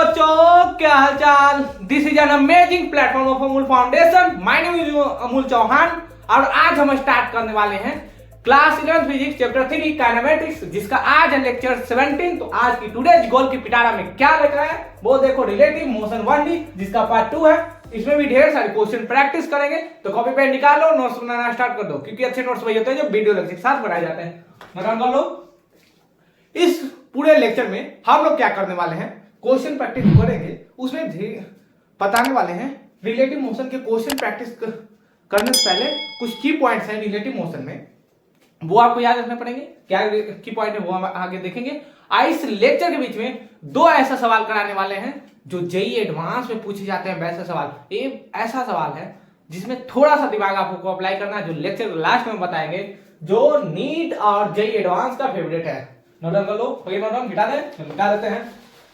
बच्चों, क्या हाल चाल। This is an amazing platform of Amul foundation. My name is Amul Chauhan और आज हम स्टार्ट करने वाले हैं क्लास 11 फिजिक्स चैप्टर 3 काइनेमेटिक्स, जिसका आज है लेक्चर 17। तो आज की टुडेज गोल की पिटारा में क्या लेकर है वो देखो, रिलेटिव मोशन 1D, जिसका पार्ट 2 है। इसमें भी ढेर सारे क्वेश्चन प्रैक्टिस करेंगे, तो कॉपी पेन निकालो, नोट्स बनाना स्टार्ट कर दो, क्योंकि अच्छे नोट्स वही होते हैं जो वीडियो लेक्चर के साथ बनाए जाते हैं। नोट कर लो। इस पूरे लेक्चर में हम लोग क्या करने वाले हैं, क्वेश्चन प्रैक्टिस करेंगे, उसमें बताने वाले हैं रिलेटिव मोशन के क्वेश्चन प्रैक्टिस करने से पहले कुछ की पॉइंट्स हैं रिलेटिव मोशन में, वो आपको याद रखने पड़ेंगे। क्या की पॉइंट है वो हम आगे देखेंगे। इस लेक्चर के बीच में दो ऐसा सवाल कराने वाले हैं जो जेईई एडवांस में पूछे जाते हैं। वैसे सवाल, ये ऐसा सवाल है जिसमें थोड़ा सा दिमाग आपको अप्लाई करना है, जो लेक्चर लास्ट में बताएंगे, जो नीट और जेईई एडवांस का फेवरेट है। नोट कर लो, नोट मिटा देते हैं।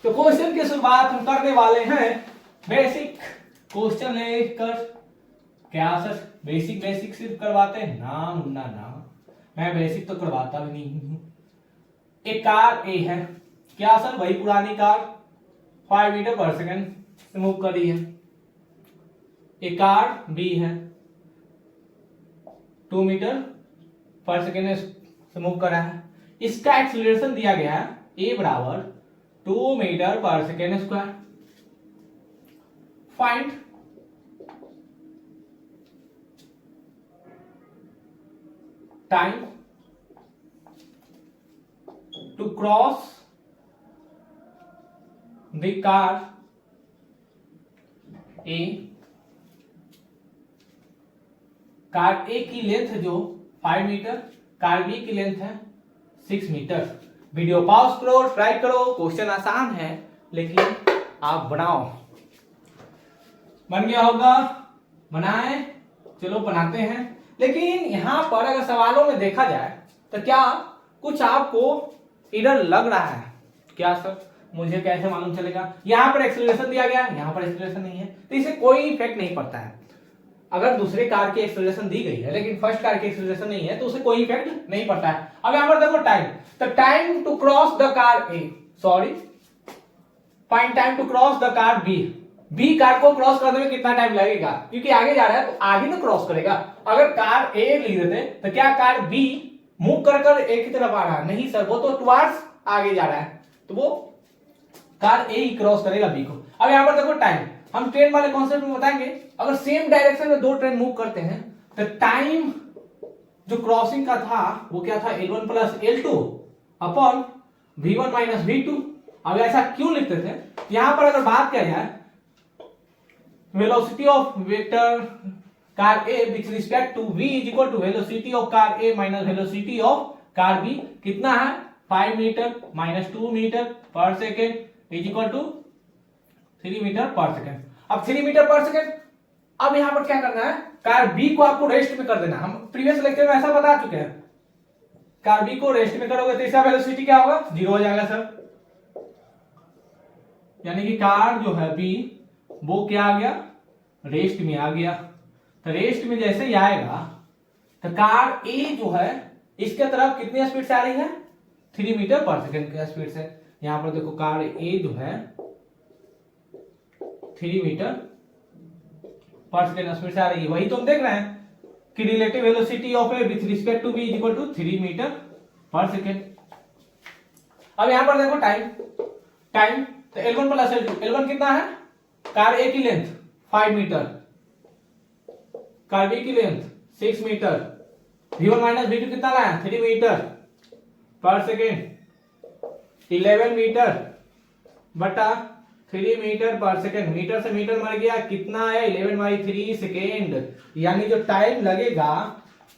तो क्वेश्चन की शुरुआत हम करने वाले हैं बेसिक क्वेश्चन लेकर। क्या सर बेसिक सिर्फ करवाते हैं? ना मुन्ना ना, मैं बेसिक तो करवाता भी नहीं हूं। एक कार ए है, क्या सर वही पुरानी कार 5 मीटर पर सेकंड से मूव कर रही है। एक कार बी है, 2 मीटर पर सेकंड से मूव कर रहा है। इसका एक्सीलरेशन दिया गया है ए बराबर 2 metre per second square. Find time to cross the car A. Car A की लेंथ जो 5 मीटर, कार बी की लेंथ है 6 मीटर। वीडियो पॉज करो, ट्राई करो। क्वेश्चन आसान है लेकिन आप बनाओ। बन गया होगा? बनाए, चलो बनाते हैं। लेकिन यहां पर अगर सवालों में देखा जाए तो क्या कुछ आपको इधर लग रहा है? क्या सर मुझे कैसे मालूम चलेगा? यहां पर एक्सीलरेशन दिया गया, यहां पर एक्सीलरेशन नहीं है, तो इसे कोई इफेक्ट नहीं पड़ता है। अगर दूसरे कार की एक्सीलरेशन दी गई है लेकिन फर्स्ट कार की एक्सीलरेशन नहीं है, तो उसे कोई इफेक्ट नहीं पड़ता है। अब यहां पर देखो टाइम, तो time to cross the car A, sorry find time to cross the car B. B car को क्रॉस करने में कितना टाइम लगेगा? क्योंकि आगे जा रहा है तो आगे तो क्रॉस करेगा। अगर कार ए लिख देते तो क्या कार बी मूव कर ए की तरफ आ रहा है? नहीं सर, वो तो टुवर्ड्स आगे जा रहा है, तो वो कार ए ही क्रॉस करेगा बी को। अब यहां पर देखो टाइम, हम ट्रेन वाले कॉन्सेप्ट में बताएंगे। अगर सेम डायरेक्शन में दो ट्रेन मूव करते हैं तो टाइम जो क्रॉसिंग का था वो क्या था? L1 plus L2 upon V1 minus V2। अब ऐसा क्यों लिखते थे? यहां पर अगर बात किया जाए velocity of vector car A with respect to v is equal to velocity of car A minus velocity of car B, कितना है? 5 metre minus 2 metre per second is equal to 3 metre per second. अब 3 metre per second, अब यहां पर क्या करना है? Car B को आपको रेस्ट में कर देना। हम प्रीवियस लेक्चर में ऐसा बता चुके हैं। कार बी को रेस्ट में करोगे तो इसका वेलोसिटी क्या होगा? 0 हो जाएगा सर। यानी कि कार जो है बी वो क्या आ गया? रेस्ट में आ गया। तो रेस्ट में जैसे ही आएगा तो कार ए जो है इसके तरफ कितनी स्पीड से आ रही है? 3 मीटर पर सेकेंड की स्पीड से। यहां पर देखो कार ए जो है 3 मीटर पर सेकेंड स्पीड से आ रही है। वही तो हम देख रहे हैं कि relative velocity of A with respect to B is equal to 3 metre per second. अब यहां पर देखो टाइम तो L1 प्लस L2। L1 कितना है? कार ए की लेंथ 5 मीटर, कार बी की length 6 metre, V1 minus V2 कितना लाया? 3 मीटर पर सेकेंड, 11 मीटर बटा 3 मीटर पर सेकेंड। मीटर से मीटर मर गया, कितना है? 11/3 सेकेंड। यानी जो टाइम लगेगा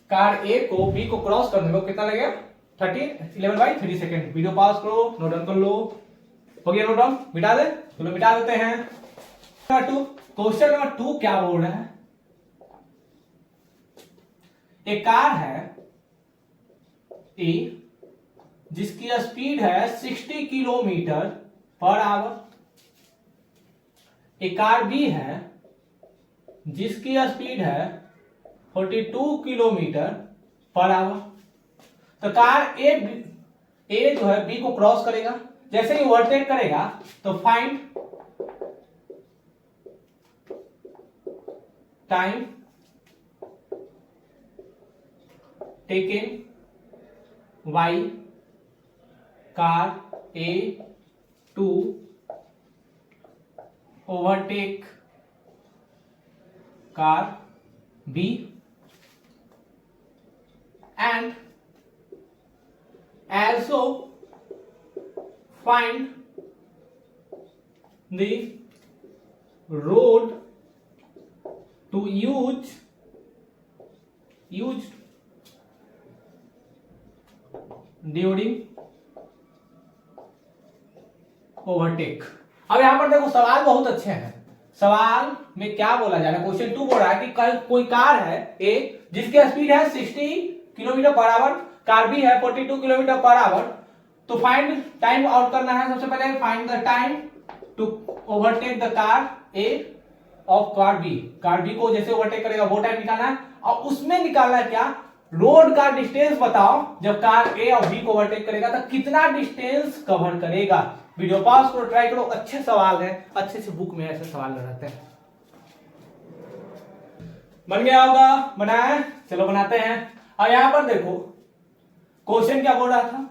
कार ए को बी को क्रॉस करने में कितना लगेगा? 11/3 सेकेंड। वीडियो पॉज करो, नोट डाउन कर लो। हो गया नोट डाउन? मिटा दे, चलो मिटा देते हैं। क्वेश्चन नंबर 2 क्या बोल रहा है? एक कार है ए जिसकी स्पीड है 60 किलोमीटर पर आवर। एक कार बी है जिसकी स्पीड है 42 किलोमीटर पर आवर। तो कार ए जो है बी को क्रॉस करेगा, जैसे ही ओवरटेक करेगा तो find time taken by car A to overtake car B and also find the road to use during overtake. अब यहां पर देखो सवाल बहुत अच्छे हैं। सवाल में क्या बोला जा रहा है, क्वेश्चन 2 बोल रहा है कि कोई कार है ए जिसकी स्पीड है 60 kilometre per our, car B है 42 किलोमीटर पर आवर। तो फाइंड टाइम आउट करना है। सबसे पहले find the time to overtake the car A of car B. Car B को जैसे ओवरटेक करेगा वो टाइम निकालना है, और उसमें निकालना है क्या, रोड का डिस्टेंस बताओ जब कार ए और बी को ओवरटेक करेगा तो कितना डिस्टेंस कवर करेगा। वीडियो पॉज करो, ट्राई करो, अच्छे सवाल हैं, अच्छे से बुक में ऐसे सवाल रहते हैं। बन गया होगा, बनाए, चलो बनाते हैं। और यहां पर देखो क्वेश्चन क्या बोल रहा था,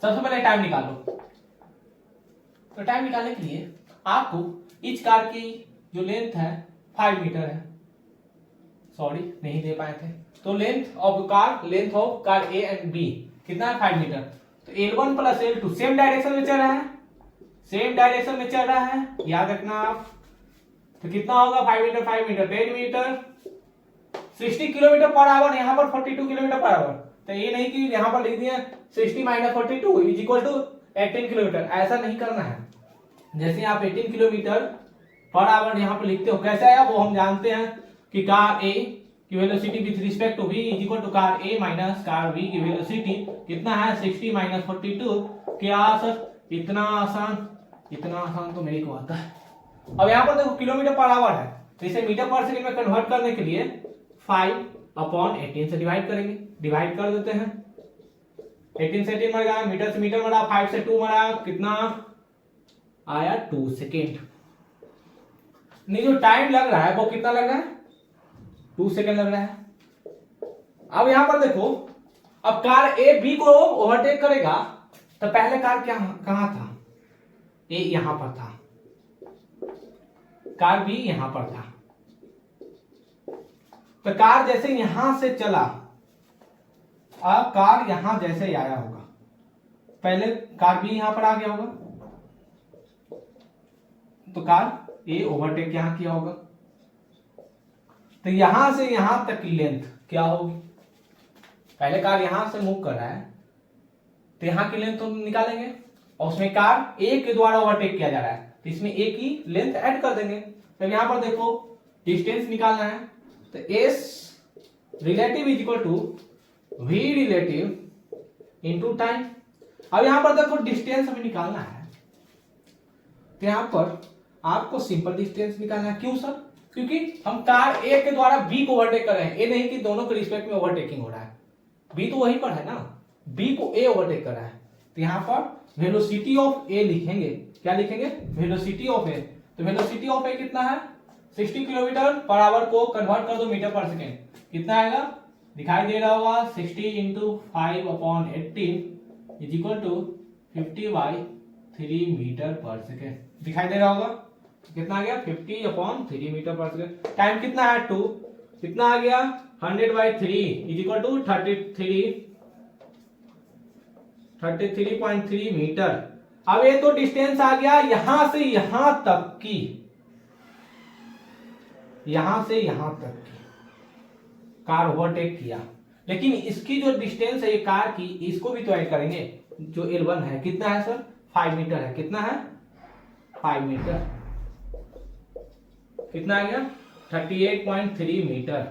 सबसे पहले टाइम निकालो। तो टाइम निकालने के लिए आपको इस कार की जो लेंथ है 5 मीटर है, सॉरी नहीं दे पाए थे, तो length of car A and B कितना है 5 मीटर। तो L1 plus L2 same direction में चल रहा है, सेम डायरेक्शन में चल रहा है, याद रखना आप। तो कितना होगा 5 metre 5 metre 10 metre 60 kilometre per hour, यहाँ पर 42 किलोमीटर पर आवर। तो ये नहीं कि यहाँ पर लिख दिया 60 minus 42 is equal to 18 kilometre, ऐसा नहीं करना है। जैसे आप 18 किलोमीटर पर आवर यहाँ पर लिखते हो, कैसे आया वो हम जानते हैं कि कार ए की velocity with respect to v is equal to car a minus car b की वेलोसिटी कितना है 60 माइनस 42। क्या सर इतना आसान तो मेरे को आता है। अब यहाँ पर देखो किलोमीटर पर आवर है, तो इसे मीटर पर सेकंड में कन्वर्ट करने के लिए 5/18 से डिवाइड करेंगे, डिवाइड कर देते हैं। 18 से 18 मरेगा, मीटर से मीटर मरा, 5 से 2 मरा, कितना आया 2 सेकेंड। नहीं जो टाइम लग रहा है वो कितना लग रहा है 2 सेकेंड लग रहा है। अब यहां पर देखो, अब कार ए बी को ओवरटेक करेगा तो पहले कार क्या कहां था, ए यहां पर था, कार बी यहां पर था। तो कार जैसे यहां से चला, अब कार यहां जैसे आया होगा, पहले कार बी यहां पर आ गया होगा, तो कार ए ओवरटेक यहां किया होगा। तो यहां से यहां तक की लेंथ क्या होगी, पहले कार यहां से मूव कर रहा है तो यहां की लेंथ तो निकालेंगे, और उसमें कार ए के द्वारा ओवरटेक किया जा रहा है तो इसमें ए की लेंथ ऐड कर देंगे। तब यहां पर देखो डिस्टेंस निकालना है, तो S relative is equal to V relative into time. अब यहां पर देखो डिस्टेंस हमें निकालना है, तो यहां पर आपको सिंपल डिस्टेंस निकालना है। क्यों सर, क्योंकि हम कार ए के द्वारा बी को ओवरटेक कर रहे हैं, ए नहीं कि दोनों के रिस्पेक्ट में ओवरटेकिंग हो रहा है, बी तो वहीं पर है ना, बी को ए ओवरटेक कर रहा है। तो यहां पर वेलोसिटी ऑफ ए लिखेंगे, क्या लिखेंगे वेलोसिटी ऑफ ए। तो वेलोसिटी ऑफ ए कितना है 60 किलोमीटर पर आवर को कन्वर्ट कर दो मीटर पर सेकेंड, कितना आएगा दिखाई दे रहा होगा 60 into 5/18 is equal to 50/3 metre per second, दिखाई दे रहा होगा कितना आ गया 50/3 मीटर पर सेकेंड। टाइम कितना है 2, कितना आ गया 100/3 इज इक्वल टू 33.3 मीटर। अब ये तो डिस्टेंस आ गया यहां से यहां तक की, यहां से यहां तक की कार ओवरटेक किया, लेकिन इसकी जो डिस्टेंस है ये कार की, इसको भी तो ऐड करेंगे। जो L1 है कितना है सर 5 मीटर है, कितना है 5 मीटर, कितना आ गया 38.3 मीटर।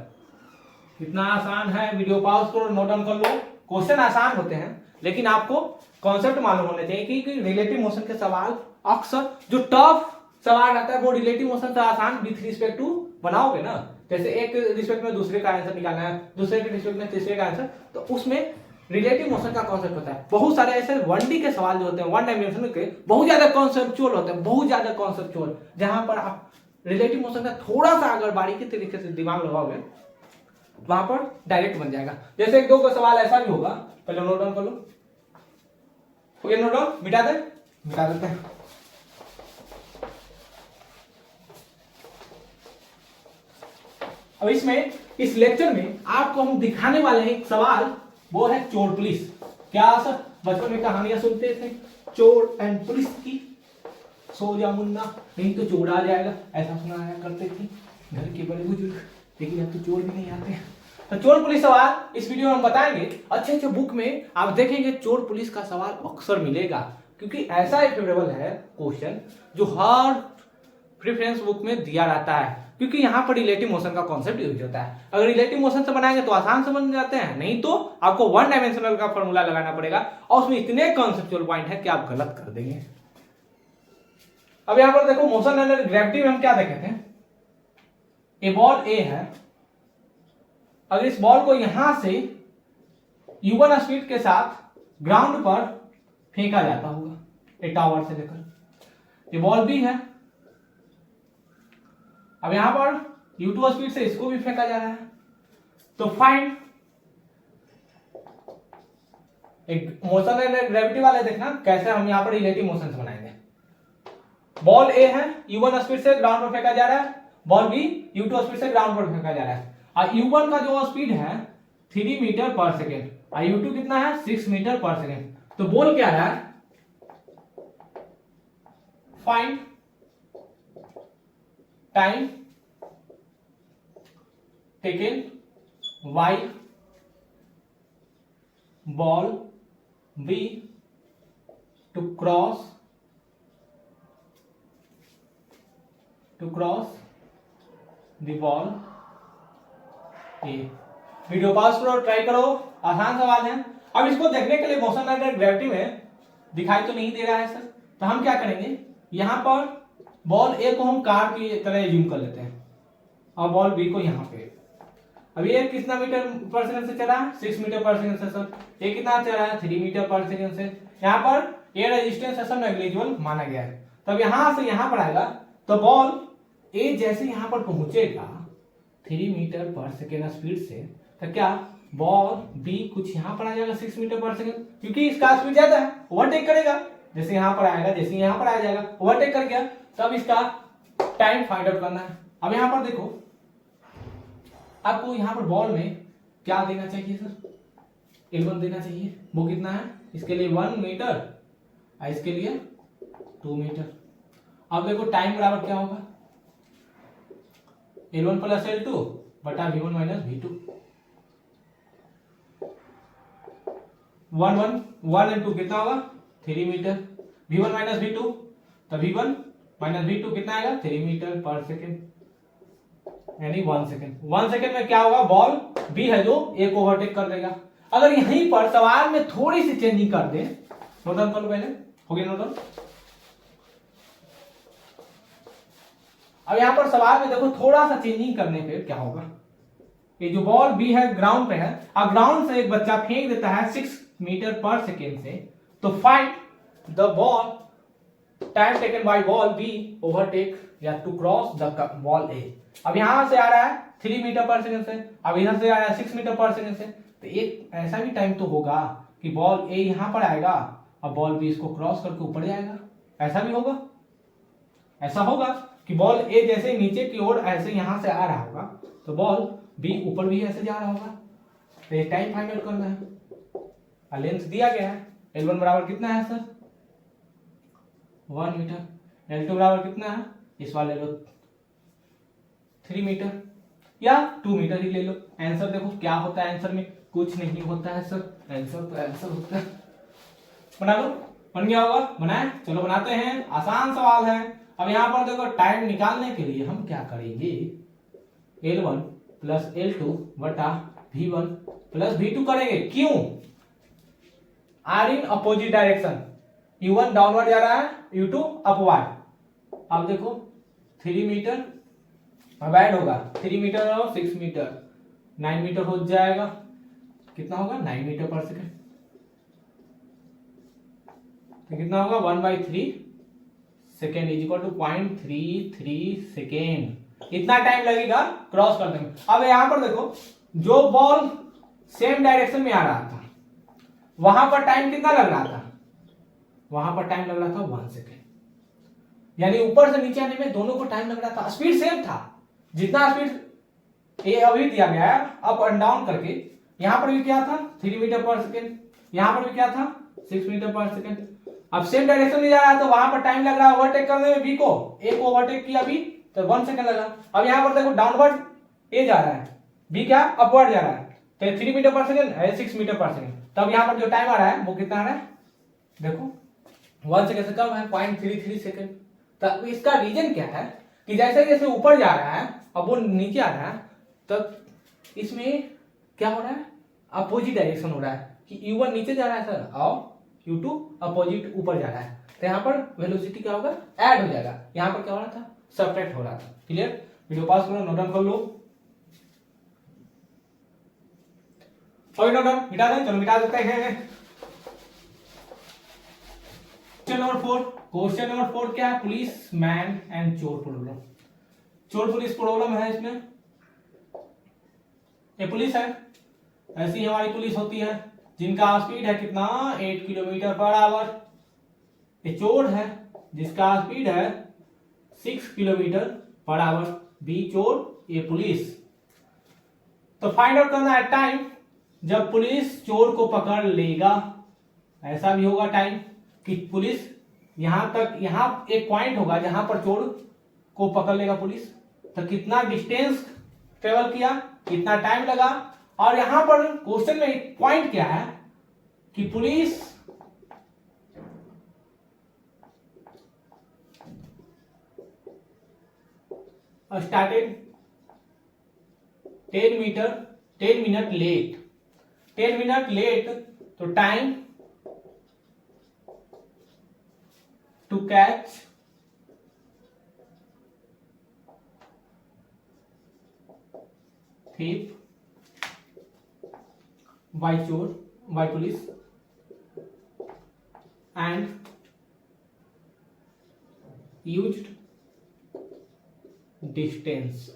कितना आसान है, वीडियो पॉज करो नोट डाउन कर लो। क्वेश्चन आसान होते हैं लेकिन आपको कॉन्सेप्ट मालूम होने चाहिए कि रिलेटिव मोशन के सवाल अक्सर जो टफ सवाल रहता है वो रिलेटिव मोशन से आसान विथ रिस्पेक्ट टू बनाओगे ना, जैसे एक रिस्पेक्ट में दूसरे का आंसर निकालना है, दूसरे के रिस्पेक्ट में तीसरे का आंसर, तो उसमें रिलेटिव मोशन का कॉन्सेप्ट होता है। बहुत सारे ऐसे 1D के सवाल जो होते हैं, वन डायमेंशन के, बहुत ज्यादा कॉन्सेप्चुअल होते हैं, बहुत ज्यादा कॉन्सेप्चुअल, जहां पर आप रिलेटिव मोशन का थोड़ा सा अगर बारीकी तरीके से दिमाग लगाओगे वहां पर डायरेक्ट बन जाएगा। जैसे एक दो का सवाल ऐसा भी होगा, पहले नोट डाउन कर लो। ओके, नोट डाउन मिटा देते हैं। अब इसमें इस लेक्चर में आपको हम दिखाने वाले हैं एक सवाल, वो है चोर पुलिस। क्या सर बचपन में कहानियां सुनते थे चोर एंड पुलिस की, सो जा मुन्ना नहीं तो चोर आ जाएगा, ऐसा सुनाया करते थे घर के बड़े बुजुर्ग, लेकिन अब तो चोर भी नहीं आते हैं। तो चोर पुलिस सवाल इस वीडियो में हम बताएंगे। अच्छे बुक में आप देखेंगे चोर पुलिस का सवाल अक्सर मिलेगा, क्योंकि ऐसा एक फेवरेबल है क्वेश्चन जो हर प्रेफरेंस बुक में दिया रहता है, क्योंकि यहाँ पर रिलेटिव मोशन का कॉन्सेप्ट यूज होता है। अगर रिलेटिव मोशन से बनाएंगे तो आसान से बन जाते हैं, नहीं तो आपको वन डायमेंशनल का फॉर्मूला लगाना पड़ेगा, और उसमें इतने कॉन्सेप्चुअल पॉइंट है कि आप गलत कर देंगे। अब यहां पर देखो मोशन अंडर ग्रेविटी में हम क्या देखे थे, ए बॉल ए है, अगर इस बॉल को यहां से u1 स्पीड के साथ ग्राउंड पर फेंका जाता होगा, ए टावर से लेकर, ये बॉल बी है, अब यहां पर u2 स्पीड से इसको भी फेंका जा रहा है, तो फाइंड एक मोशन एंड ग्रेविटी वाले देखना कैसे हम यहां पर रिलेटिव मोशन से बनाएंगे। बॉल ए है, u1 स्पीड से ग्राउंड पर फेंका जा रहा है, बॉल बी u2 स्पीड से ग्राउंड पर फेंका जा रहा है, और u1 का जो स्पीड है 3 मीटर पर सेकेंड, और u2 कितना है 6 मीटर पर सेकेंड। तो बोल क्या रहा है, find time taken by ball B to cross the ball A. Video pause करो, ट्राई करो, आसान सवाल है। अब इसको देखने के लिए मोशन अंडर ग्रेविटी में दिखाई तो नहीं दे रहा है सर, तो हम क्या करेंगे, यहां पर बॉल ए को हम कार की तरह जूम कर लेते हैं, और बॉल बी को यहां पे, अब ये कितना मीटर पर सेकंड से चला है 6 मीटर पर सेकंड से सर, ये कितना चला है 3 मीटर पर सेकंड से, यहाँ पर ये रेजिस्टेंस है सब नेग्लिजिबल माना गया है। तब यहां से यहां पर आएगा, तो बॉल ए जैसे यहां पर पहुंचेगा 3 मीटर पर सेकेंड स्पीड से, तो क्या बॉल बी कुछ यहां पर आ जाएगा 6 मीटर पर सेकेंड, क्योंकि इसका स्पीड ज्यादा है, ओवरटेक करेगा, जैसे यहां पर आएगा, जैसे यहां पर आ जाएगा, ओवरटेक कर गया, तब इसका टाइम फाइंड आउट करना है। अब यहां पर देखो आपको यहां पर बॉल में क्या देना चाहिए सर, L1 देना चाहिए, वो कितना है, इसके लिए 1 मीटर और इसके लिए 2 मीटर। अब देखो टाइम बराबर क्या होगा, L1 प्लस L2 बटा V1 माइनस V2, 1 एंड 2 कितना होगा 3 मीटर, V1 माइनस V2, तो V1 माइनस V2 कितना आएगा 3 मीटर पर सेकेंड, यानी 1 सेकेंड। 1 सेकेंड में क्या होगा, बॉल बी है जो ए को ओवरटेक कर देगा। अगर यहीं पर सवाल में थोड़ी सी चेंजिंग कर दे, नोट डाउन कर लो पहले, हो गया नोट डाउन। अब यहां पर सवाल में देखो थोड़ा सा चेंजिंग करने पे क्या होगा, ये जो बॉल बी है ग्राउंड पे है, और ग्राउंड से एक बच्चा फेंक देता है 6 मीटर पर सेकेंड से, तो find the ball time taken by ball B overtake या to cross the ball A. अब यहां से आ रहा है 3 मीटर पर सेकेंड से, अब इधर से आ रहा है 6 मीटर पर सेकेंड से, तो एक ऐसा भी टाइम तो होगा कि बॉल ए यहां पर आएगा और बॉल बी इसको क्रॉस करके ऊपर जाएगा, ऐसा भी होगा, ऐसा होगा कि बॉल ए जैसे नीचे की ओर ऐसे यहां से आ रहा होगा, तो बॉल बी ऊपर भी ऐसे जा रहा होगा, तो ये टाइम फाइंड आउट करना है। और लेंथ दिया गया है, L1 बराबर कितना है सर 1 मीटर, L2 बराबर कितना है, इस वाले लो 3 मीटर या 2 मीटर ही ले लो। आंसर देखो क्या होता है, आंसर में कुछ नहीं होता है सर, आंसर तो आंसर होता है। बना लो, बन गया होगा, बनाए, चलो बनाते हैं, आसान सवाल है। अब यहां पर देखो टाइम निकालने के लिए हम क्या करेंगे, L1 प्लस L2 बटा V1 प्लस V2 करेंगे, क्यों, are in opposite direction, U1 downward जा रहा है, U2 अपवर्ड। अब देखो 3 मीटर अब ऐड होगा 3 मीटर और 6 मीटर 9 मीटर हो जाएगा, कितना होगा 9 मीटर पर सेकेंड। तो कितना होगा 1/3 second is equal to 0.33 second. इतना टाइम लगेगा क्रॉस करने में। अब यहां पर देखो, जो बॉल सेम डायरेक्शन में आ रहा था वहां पर टाइम कितना लग रहा था, वहां पर टाइम लग रहा था 1 सेकेंड। यानी ऊपर से नीचे आने में दोनों को टाइम लग रहा था, स्पीड सेम था। जितना स्पीड ये अभी दिया गया है अप एंड डाउन करके, यहां पर भी क्या था 3 मीटर पर सेकेंड, यहां पर भी क्या था 6 मीटर पर सेकेंड। अब सेम डायरेक्शन में जा रहा है तो वहां पर टाइम लग रहा है ओवरटेक करने में बी को, ए को ओवरटेक किया बी तो 1 सेकेंड लगा। अब यहां पर देखो डाउनवर्ड ए जा रहा है, बी क्या अपवर्ड जा रहा है, तो 3 मीटर पर सेकेंड है 6 मीटर पर सेकेंड। तब यहां पर जो टाइम आ रहा है वो कितना आ रहा है, देखो 1 सेकेंड से कम है 0.33 सेकेंड। तो इसका रीजन क्या है कि जैसे जैसे ऊपर जा रहा है अब वो नीचे आ रहा है, तब इसमें क्या हो रहा है, अपोजिट डायरेक्शन हो रहा है कि U1 नीचे जा रहा है सर और U2 अपोजिट ऊपर जा रहा है। तो यहाँ पर वेलोसिटी क्या होगा, ऐड हो जाएगा। यहाँ पर क्या हो रहा था, सब्ट्रैक्ट हो रहा था। क्लियर, वीडियो पास करो, नोट डाउन कर लो। और नोट डाउन मिटा दें, चलो मिटा देते हैं। क्वेश्चन नंबर 4, क्वेश्चन नंबर 4 क्या है, पुलिस मैन एंड चोर प्रॉब्लम। चोर पुलिस प्रॉब्लम है इसमें। ये पुलिस है, ऐसी हमारी पुलिस होती है जिनका स्पीड है कितना 8 किलोमीटर पर आवर। ये चोर है जिसका स्पीड है 6 किलोमीटर पर आवर। बी चोर, ये पुलिस। तो फाइंड आउट करना है टाइम जब पुलिस चोर को पकड़ लेगा। ऐसा भी होगा टाइम कि पुलिस यहां तक, यहां एक पॉइंट होगा जहां पर चोर को पकड़ लेगा पुलिस, तो कितना डिस्टेंस ट्रेवल किया, कितना टाइम लगा। और यहां पर क्वेश्चन में एक पॉइंट क्या है कि police started 10 minute late. 10 minute late, तो time to catch thief by चोर by police and used distance।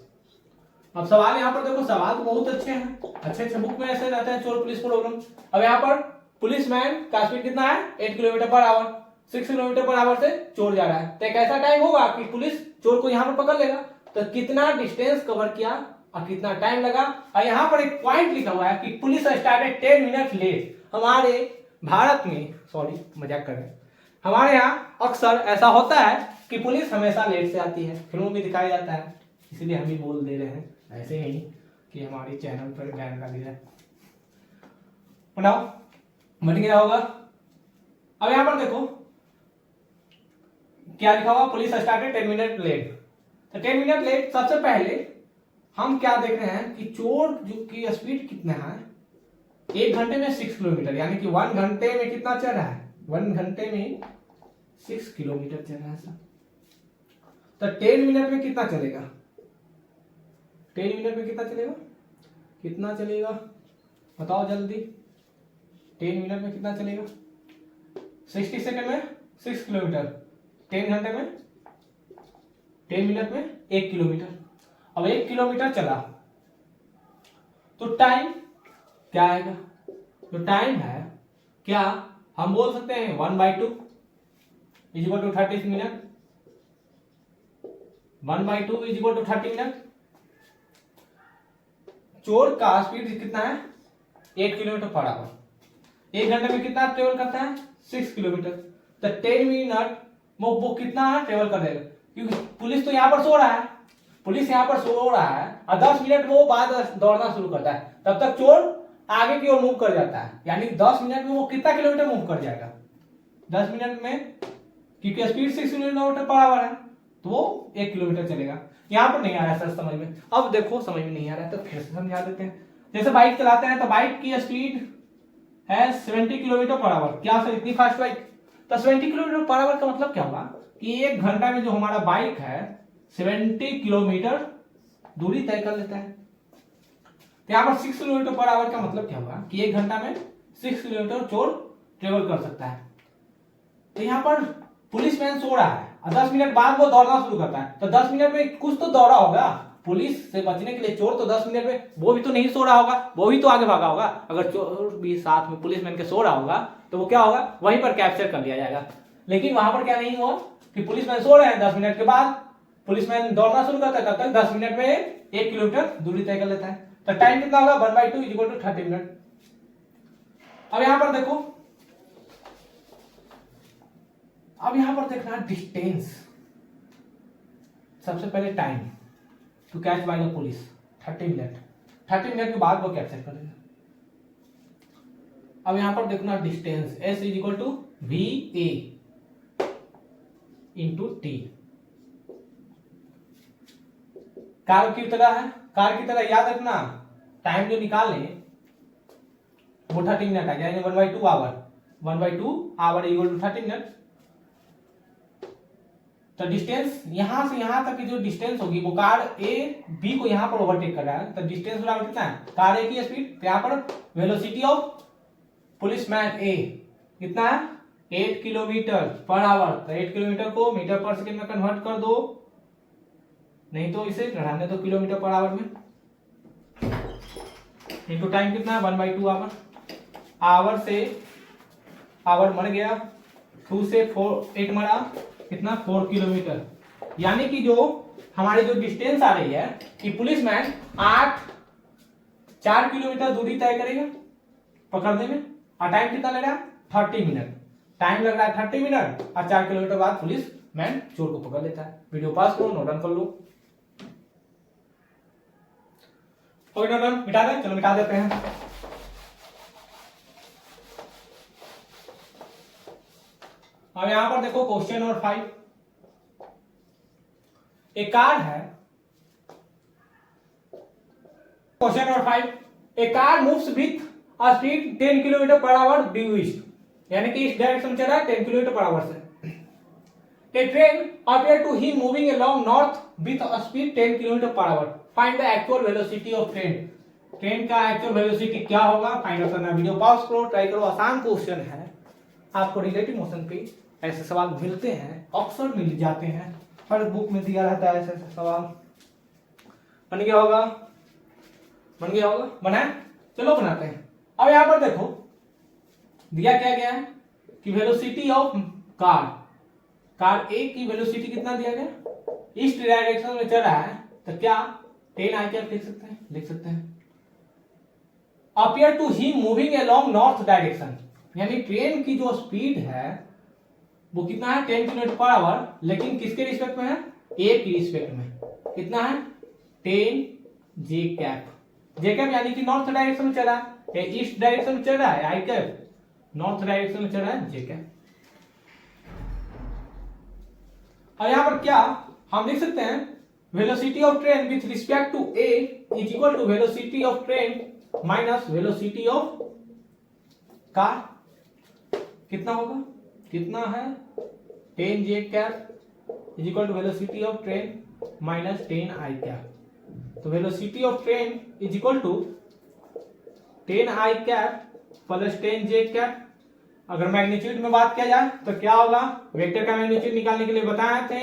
अब सवाल यहां पर देखो, सवाल तो बहुत अच्छे हैं, अच्छे अच्छे बुक में ऐसे रहते हैं चोर पुलिस प्रॉब्लम। अब यहां पर पुलिसमैन का स्पीड कितना है 8 kilometre per our, 6 kilometre per our से चोर जा रहा है। तो एक ऐसा टाइम होगा कि पुलिस चोर को यहां पर पकड़ लेगा, तो कितना डिस्टेंस कवर किया और कितना टाइम लगा। और यहां पर एक पॉइंट लिखा हुआ है कि पुलिस स्टार्टेड 10 मिनट लेट। हमारे भारत में, सॉरी मजाक कर रहे हैं, हमारे यहाँ अक्सर ऐसा होता है कि पुलिस हमेशा लेट से आती है, फिल्मों में दिखाया जाता है, इसलिए हम ही बोल दे रहे हैं ऐसे ही कि हमारे चैनल पर बैन कर दिया है। बनाओ बन गया होगा। अब यहां पर देखो क्या लिखा हुआ, पुलिस स्टार्टेड 10 मिनट लेट। तो 10 मिनट लेट, सबसे पहले हम क्या देख रहे हैं कि चोर की स्पीड कितना है, 1 घंटे में 6 किलोमीटर, यानी कि 1 घंटे में कितना चल रहा है, 1 घंटे में 6 किलोमीटर चल रहा है सर। तो 10 मिनट में कितना चलेगा, 10 मिनट में कितना चलेगा, कितना चलेगा बताओ जल्दी। 10 मिनट में कितना चलेगा, 60 सेकंड में 6 किलोमीटर, 10 घंटे में 10 मिनट में 1 किलोमीटर। अब 1 किलोमीटर चला तो टाइम क्या आएगा, तो टाइम है क्या, हम बोल सकते हैं 1/2 is equal to 30 minute, 1/2 is equal to 30 minute. चोर का स्पीड कितना है 8 किलोमीटर पर आवर, 1 घंटे में कितना ट्रेवल करता है 6 किलोमीटर। तो 10 मिनट वो कितना ट्रेवल कर देगा, क्योंकि पुलिस तो यहाँ पर सो रहा है, पुलिस यहाँ पर सो रहा है और 10 मिनट वो बाद दौड़ना शुरू करता है, तब तक चोर आगे की ओर मूव कर जाता है, यानी 10 मिनट में वो कितना किलोमीटर मूव कर जाएगा, 10 मिनट में, क्योंकि स्पीड 6 किलोमीटर पर आवर है तो वो 1 किलोमीटर चलेगा। यहाँ पर नहीं आ रहा है सर समझ में, अब देखो समझ में नहीं आ रहा है तो फिर से समझा देते हैं। जैसे बाइक चलाते हैं तो बाइक की स्पीड है 70 किलोमीटर पर आवर, क्या सर इतनी फास्ट बाइक, तो 70 किलोमीटर पर आवर का मतलब क्या होगा कि 1 घंटा में जो हमारा बाइक है 70 किलोमीटर दूरी तय कर लेता है। तो यहाँ पर 6 किलोमीटर पर आवर का मतलब क्या होगा कि 1 घंटा में 6 किलोमीटर चोर ट्रेवल कर सकता है। तो यहाँ पर पुलिसमैन सो रहा है और 10 मिनट बाद वो दौड़ना शुरू करता है, तो 10 मिनट में कुछ तो दौड़ा होगा। पुलिस से बचने के लिए चोर तो 10 मिनट में वो भी तो नहीं सो रहा होगा, वो भी तो आगे भागा होगा। अगर चोर भी साथ में पुलिसमैन के सो रहा होगा तो वो क्या होगा, वहीं पर कैप्चर कर लिया जाएगा। लेकिन वहां पर क्या नहीं हुआ कि पुलिसमैन सो रहे हैं, 10 मिनट के बाद पुलिसमैन दौड़ना शुरू करता है, तब तक 10 मिनट में 1 किलोमीटर दूरी तय कर लेता है। तो टाइम कितना होगा 1/2 = 30 मिनट। अब यहां पर देखो, अब यहां पर देखना डिस्टेंस। सबसे पहले time to catch by the police 30 minute, 30 minute के बाद वो कैप्चर करेगा। अब यहां पर देखना distance S = VA × T। Car की तरह है, कार की तरह याद रखना, टाइम जो निकाल लें वो 30 मिनट आ जाएगा, 1/2 आवर, 1/2 आवर = 30 मिनट। तो डिस्टेंस यहां से यहां तक की जो डिस्टेंस होगी वो कार ए बी को यहां पर ओवरटेक कर रहा है, तो डिस्टेंस बराबर कितना है, कार ए की स्पीड, तो यहां पर वेलोसिटी ऑफ पुलिसमैन ए कितना है 8 किलोमीटर पर आवर। तो 8 किलोमीटर को मीटर पर सेकंड में कन्वर्ट कर दो, नहीं तो इसे रहने दो किलोमीटर पर आवर में, इनटू टाइम कितना है 1/2 आवर। आवर से आवर मर गया, 2 से 8 मरा, कितना 4 किलोमीटर। यानी कि जो हमारी जो डिस्टेंस आ रही है कि पुलिसमैन 4 किलोमीटर दूरी तय करेगा पकड़ने में, और टाइम कितना लग रहा है 30 मिनट। टाइम लग रहा है 30 मिनट और 4 किलोमीटर बाद पुलिसमैन चोर को पकड़ लेता है। वीडियो पास करो, नोट डाउन कर लो। कोई नोट डाउन मिटा दें, चलो मिटा देते हैं। अब यहां पर देखो क्वेश्चन नंबर 5। एक कार है, question number 5, A car moves with a speed 10 kilometre per our due east, यानी कि इस डायरेक्शन में चल रहा है 10 किलोमीटर पर आवर से। ए train appear to him moving along north with a speed 10 kilometre per our, find the actual velocity of train. Train का actual velocity क्या होगा फाइंड आउट करना। वीडियो पॉज करो, ट्राई करो, आसान क्वेश्चन है। आपको रिलेटिव मोशन पे ऐसे सवाल मिलते हैं, अक्सर मिल जाते हैं, हर बुक में दिया रहता है ऐसे सवाल। बन गया होगा, बन गया होगा, बनाए, चलो बनाते हैं। अब यहां पर देखो दिया क्या गया है कि वेलोसिटी ऑफ कार ए की वेलोसिटी कितना दिया गया, ईस्ट डायरेक्शन में चल रहा है, तो क्या 10 I कैप लिख सकते हैं, लिख सकते हैं। Appear to be moving along north direction, यानी ट्रेन की जो स्पीड है वो कितना है 10 किलोमीटर पर आवर, लेकिन किसके रिस्पेक्ट में है, ए की रिस्पेक्ट में। कितना है 10 जे कैप। जे कैप यानी कि नॉर्थ डायरेक्शन में चल रहा है, ईस्ट डायरेक्शन में चल रहा है आई कैप, नॉर्थ डायरेक्शन में चल रहा है जे कैप। और यहां पर क्या हम लिख सकते हैं, velocity of train with respect to A is equal to velocity of train minus velocity of car. कितना होगा, कितना है 10 J cap is equal to velocity of train minus 10 I cap. तो velocity of train is equal to 10 I cap plus 10 J cap. अगर magnitude में बात किया जाए तो क्या होगा, वेक्टर का मैग्नीट्यूड निकालने के लिए बताए थे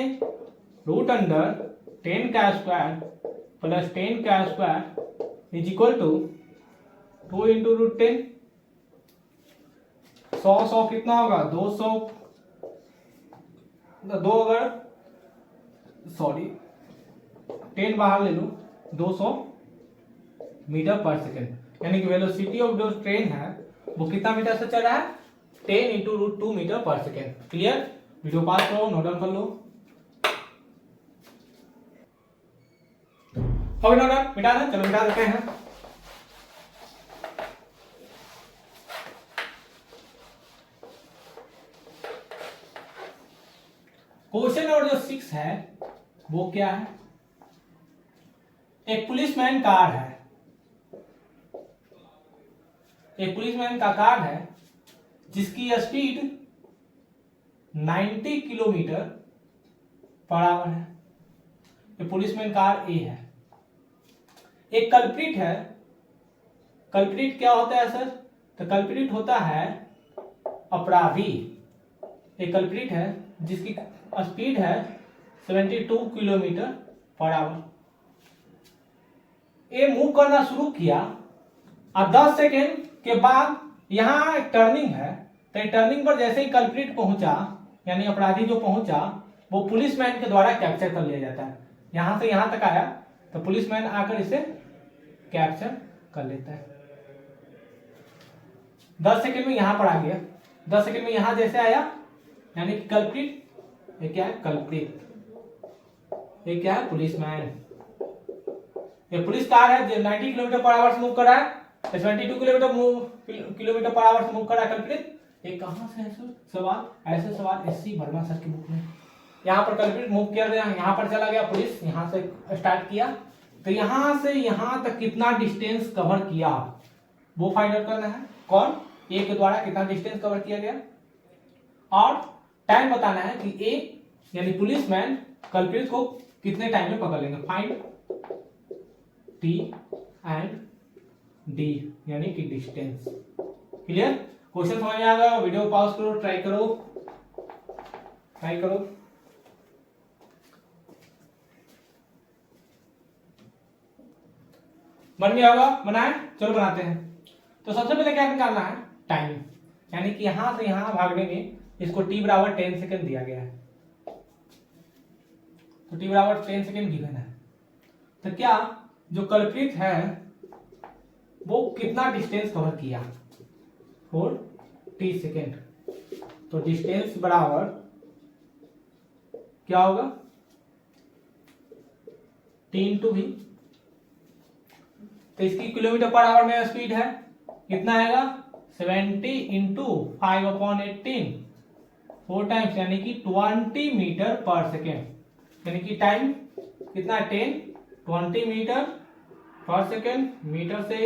√10 का स्क्वायर प्लस 10 का स्क्वायर इज इक्वल टू 2 × √10। 100 कितना होगा 200, 2 अगर सॉरी 10 बाहर ले लो 200 मीटर पर सेकेंड, यानी कि वेलोसिटी ऑफ जो ट्रेन है वो कितना मीटर से चल रहा है 10 × √2 metre per second. Clear, video पास करो, नोट डाउन कर लो। हो गया नोट मिटा दें, चलो मिटा देते हैं। क्वेश्चन नंबर जो 6 है वो क्या है, एक पुलिसमैन कार है, एक पुलिसमैन का कार है जिसकी स्पीड 90 किलोमीटर पर आवर है। ये पुलिसमैन कार ए है। एक कल्प्रिट है कल्प्रिट क्या होता है सर? तो कल्प्रिट होता है अपराधी। एक कल्प्रिट है जिसकी स्पीड है 72 किलोमीटर पर आवर। ये मूव करना शुरू किया और 10 सेकेंड के बाद यहाँ टर्निंग है, तो टर्निंग पर जैसे ही कल्प्रिट पहुंचा यानी अपराधी जो पहुंचा वो पुलिसमैन के द्वारा कैप्चर कर लिया जाता है। यहां से यहां तक आया तो पुलिसमैन आकर इसे कैप्चर कर लेता है। 10 सेकेंड में यहां पर आ गया, 10 सेकेंड में यहां जैसे आया यानी कि कल्प्रिट, ये क्या है? कल्प्रिट। ये क्या है? पुलिसमैन। ये पुलिस कार है जो 90 किलोमीटर पर आवर से मूव कर रहा है, 72 किलोमीटर पर आवर से मूव कर रहा है कल्प्रिट। ये कहां से है सर? सवाल ऐसे सवाल एससी वर्मा सर की बुक में। यहाँ पर कल्प्रिट मूव किया गया, यहाँ पर चला गया, पुलिस यहाँ से स्टार्ट किया, तो यहाँ से यहाँ तक कितना डिस्टेंस कवर किया वो फाइंड आउट करना है। कौन? ए के द्वारा कितना डिस्टेंस कवर किया गया और टाइम बताना है कि ए यानी पुलिसमैन कल्प्रिट को कितने टाइम में पकड़ लेंगे। फाइंड टी एंड डी यानी कि डिस्टेंस। क्लियर? क्वेश्चन समझ में आ गया? वीडियो पॉज करो, ट्राई करो। बन गया होगा? बनाए? चलो बनाते हैं। तो सबसे पहले क्या निकालना है? टाइम, यानी कि यहां से यहां भागने में इसको t बराबर 10 सेकेंड दिया गया है, तो t बराबर 10 सेकेंड गिवन है। तो क्या जो कल्प्रिट है वो कितना डिस्टेंस कवर किया? 4t second. तो डिस्टेंस बराबर क्या होगा? t into v। तो इसकी किलोमीटर पर आवर में स्पीड है, कितना आएगा? 70 इंटू 5/18, 4 टाइम्स यानी कि 20 मीटर पर सेकेंड। यानी कि टाइम कितना? 10, 20 मीटर पर सेकेंड। मीटर से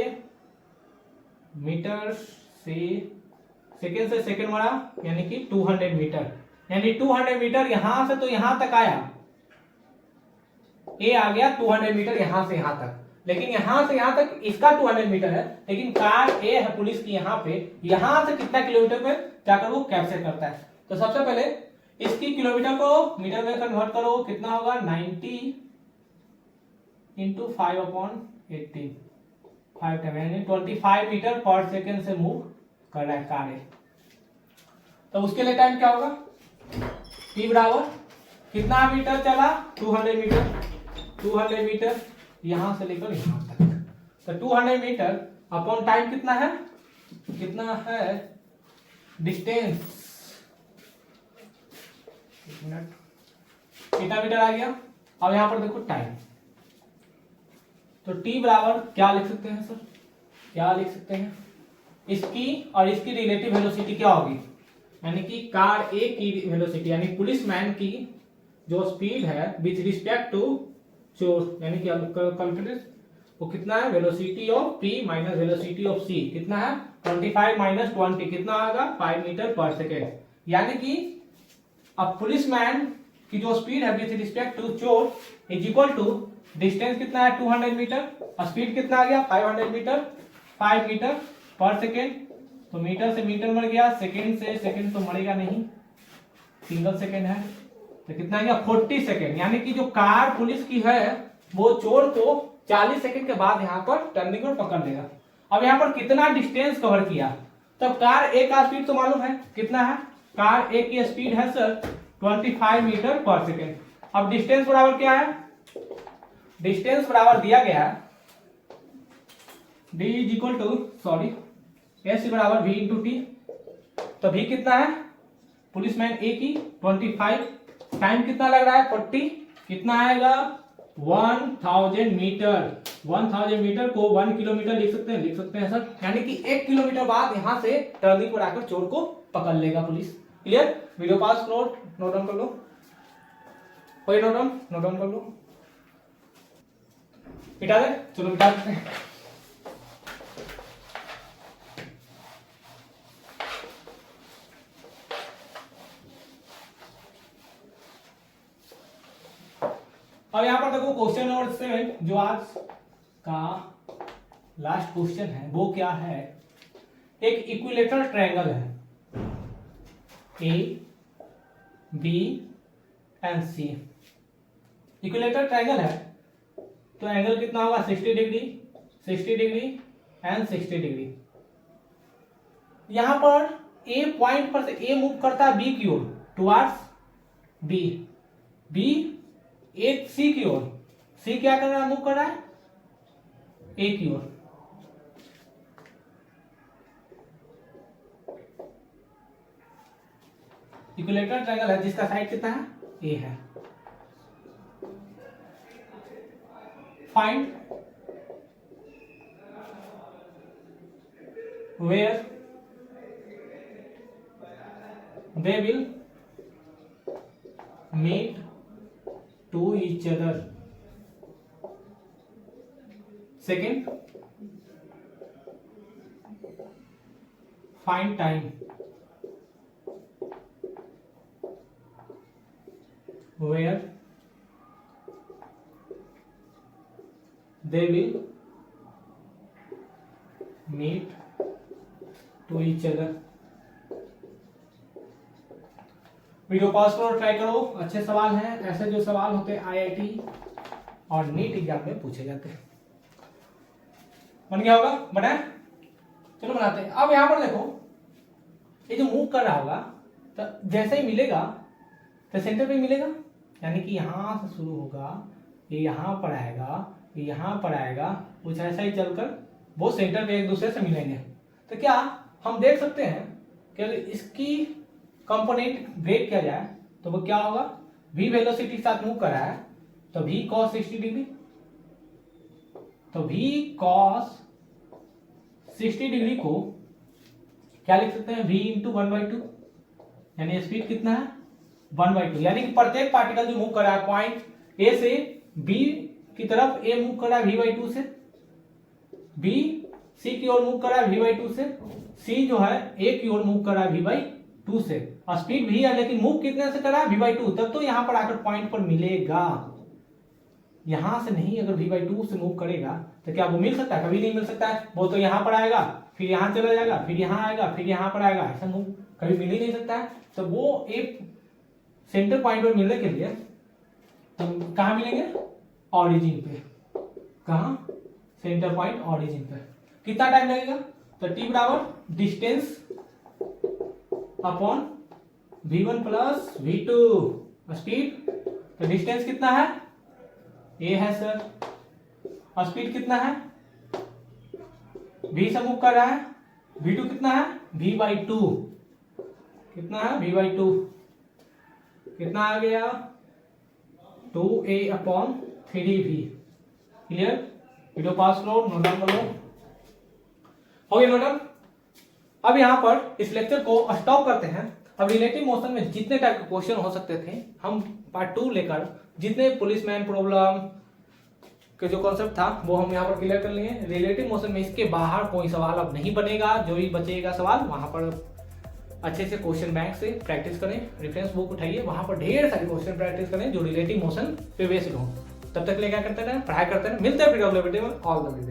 सेकेंड से सेकेंड बढ़ा यानी कि 200 मीटर। यानी 200 मीटर यहां से तो यहां तक आया, ए आ गया 200 मीटर यहां से यहां तक, लेकिन यहां से यहां तक इसका 200 मीटर है, लेकिन कार ए है पुलिस की यहाँ पे, यहां से कितना किलोमीटर में जाकर वो कैप्चर करता है। तो सबसे पहले इसकी किलोमीटर को मीटर में कन्वर्ट करो, कितना होगा? 90 इंटू 5/18, 5 टाइम यानी 25 मीटर पर सेकेंड से मूव कर रहा है कार ए। तो उसके लिए टाइम क्या होगा? टी बराबर कितना मीटर चला? 200 मीटर। 200 मीटर यहां से लेकर यहां तक, तो 200 मीटर अपॉन टाइम कितना है? कितना है डिस्टेंस? कितना मीटर आ गया? अब यहां पर देखो टाइम, तो टी बराबर क्या लिख सकते हैं सर? क्या लिख सकते हैं? इसकी और इसकी रिलेटिव वेलोसिटी क्या होगी? यानी कि कार ए की वेलोसिटी यानी पुलिसमैन की जो स्पीड है विथ रिस्पेक्ट टू चोर यानी कि कॉन्फिडेंस वो कितना है? Velocity of P minus velocity of C कितना है? 25 माइनस 20 कितना आएगा? 5 मीटर पर सेकेंड। यानी कि अब पुलिसमैन की जो स्पीड है विथ रिस्पेक्ट टू चोर इज इक्वल टू डिस्टेंस कितना है? 200 मीटर, स्पीड कितना आ गया? 500 मीटर, 5 मीटर पर सेकेंड। तो मीटर से मीटर मर गया, सेकेंड से सेकेंड तो मरेगा नहीं, सिंगल सेकेंड है, तो कितना आ गया? 40 सेकेंड। यानी कि जो कार पुलिस की है वो चोर को 40 सेकेंड के बाद यहाँ पर टर्निंग पर पकड़ लेगा। अब यहाँ पर कितना डिस्टेंस कवर किया? तब कार ए का स्पीड तो मालूम है कितना है? कार ए की स्पीड है सर 25 मीटर पर सेकेंड। अब डिस्टेंस बराबर क्या है? डिस्टेंस बराबर दिया गया है d is equal to s बराबर v इंटू टी। तो v कितना है? पुलिसमैन ए की 25, टाइम कितना लग रहा है? 40, कितना आएगा? 1000 मीटर। 1000 मीटर को 1 किलोमीटर लिख सकते हैं? लिख सकते हैं सर। यानी कि 1 किलोमीटर बाद यहां से टर्निंग पर आकर चोर को पकड़ लेगा पुलिस। क्लियर? वीडियो पास नोट डाउन कर लो, कोई नोट डाउन कर लो, मिटा दे। चलो मिटा देते हैं। अब यहां पर देखो क्वेश्चन नंबर 7 जो आज का लास्ट क्वेश्चन है वो क्या है, एक इक्विलेटरल ट्रायंगल है A B and C. Equilateral triangle है तो एंगल कितना होगा 60 डिग्री, 60 डिग्री एंड 60 डिग्री। यहां पर ए पॉइंट पर से ए मूव करता है बी की ओर टुवार्ड्स बी, बी ए सी की ओर, सी क्या कर रहा है, मूव कर रहा है ए की ओर। इक्विलेटरल ट्रायंगल है जिसका साइड कितना है, ए है। Find where they will meet to each other. Second, find time where they will meet to each other. Video pause करो, ट्राई करो, अच्छे सवाल हैं। ऐसे जो सवाल होते हैं आईआईटी और नीट एग्जाम में पूछे जाते हैं। बन गया होगा, बनाए, चलो बनाते हैं। अब यहां पर देखो ये जो मूव कर रहा होगा तो जैसे ही मिलेगा तो सेंटर पे मिलेगा, यानी कि यहां से शुरू होगा, ये यहां पर आएगा, ये यहां पर आएगा, कुछ ऐसा ही चलकर वो सेंटर पे एक दूसरे से मिलेंगे। तो क्या हम देख सकते हैं कि अगर इसकी कंपोनेंट ब्रेक किया जाए तो वो क्या होगा, v वेलोसिटी के साथ मूव कर रहा है तो v cos 60 डिग्री, तो v cos 60 डिग्री को क्या लिख सकते हैं, v इंटू 1/2, यानी स्पीड कितना है 1/2, यानी कि प्रत्येक पार्टिकल जो मूव कर रहा है पॉइंट ए से b की तरफ, a मूव कर रहा है v/2 से, b c की ओर मूव कर रहा है v/2 से, c जो है a की ओर मूव कर रहा है v/2 से, और स्पीड भी है लेकिन मूव कितने से कर रहा है v/2, तब तो यहां पर आकर पॉइंट पर मिलेगा। यहां से नहीं, अगर v/2 से मूव करेगा तो क्या वो मिल सकता है, कभी नहीं मिल सकता है। वो तो यहां पर आएगा, फिर यहां चला जाएगा, फिर यहां आएगा, फिर यहां पर आएगा, ऐसा मूव कभी मिल ही नहीं सकता है। तो वो एक सेंटर पॉइंट पर मिलने के लिए तो कहां मिलेंगे, ऑरिजिन पे। कहां, सेंटर पॉइंट ऑरिजिन पे। कितना टाइम लगेगा, तो t बराबर distance upon v1 plus v2, speed, तो डिस्टेंस कितना है, a है सर, और स्पीड कितना है, v से मूव कर रहा है, v2 कितना है, v/2, कितना है v/2, कितना आ गया 2a upon 3v। Clear, video पास करो, नोट डाउन करो, हो गया नोट डाउन। अब यहां पर इस लेक्चर को स्टॉप करते हैं। अब रिलेटिव मोशन में जितने टाइप के क्वेश्चन हो सकते थे हम पार्ट 2 लेकर, जितने पुलिसमैन प्रॉब्लम के जो कॉन्सेप्ट था वो हम यहाँ पर क्लियर कर लेंगे। रिलेटिव मोशन में इसके बाहर कोई सवाल अब नहीं बनेगा, जो भी बचेगा सवाल वहां पर अच्छे से क्वेश्चन बैंक से प्रैक्टिस करें, रेफरेंस बुक उठाइए, वहां पर ढेर सारे क्वेश्चन प्रैक्टिस करें जो रिलेटिव मोशन पे बेस्ड हो। तब तक ले क्या करते रहे, पढ़ाई करते रहे। मिलते हैं फिर अगले वीडियो में। All the best.